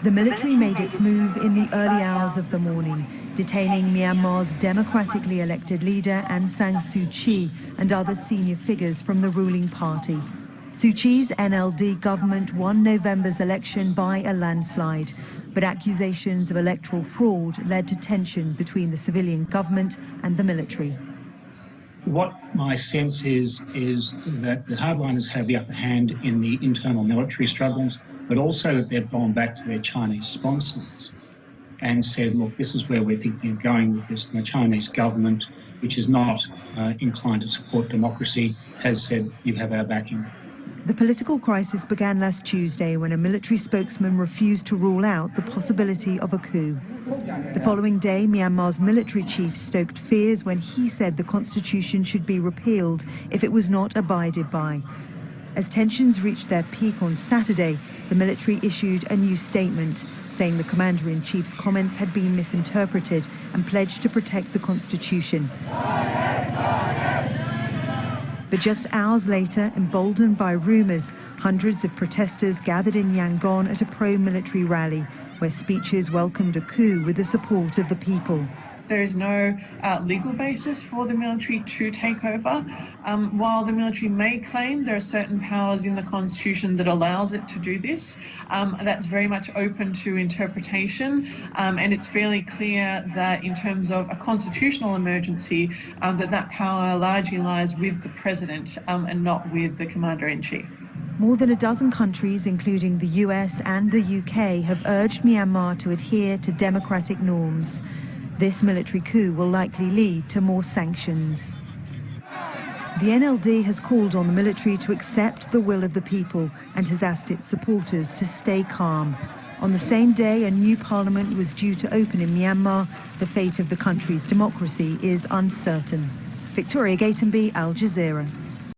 The military made its move in the early hours of the morning, detaining Myanmar's democratically elected leader Aung San Suu Kyi and other senior figures from the ruling party. Suu Kyi's NLD government won November's election by a landslide, but accusations of electoral fraud led to tension between the civilian government and the military. What my sense is that the hardliners have the upper hand in the internal military struggles, but also that they've gone back to their Chinese sponsors and said, look, this is where we're thinking of going with this. And the Chinese government, which is not inclined to support democracy, has said, you have our backing. The political crisis began last Tuesday when a military spokesman refused to rule out the possibility of a coup. The following day, Myanmar's military chief stoked fears when he said the constitution should be repealed if it was not abided by. As tensions reached their peak on Saturday, the military issued a new statement saying the commander-in-chief's comments had been misinterpreted and pledged to protect the constitution. But just hours later, emboldened by rumours, hundreds of protesters gathered in Yangon at a pro-military rally, where speeches welcomed a coup with the support of the people. There is no legal basis for the military to take over. While the military may claim there are certain powers in the constitution that allows it to do this, that's very much open to interpretation, and it's fairly clear that in terms of a constitutional emergency, that power largely lies with the president and not with the commander-in-chief. More than a dozen countries, including the US and the UK, have urged Myanmar to adhere to democratic norms. This military coup will likely lead to more sanctions. The NLD has called on the military to accept the will of the people and has asked its supporters to stay calm. On the same day a new parliament was due to open in Myanmar, the fate of the country's democracy is uncertain. Victoria Gatenby, Al Jazeera.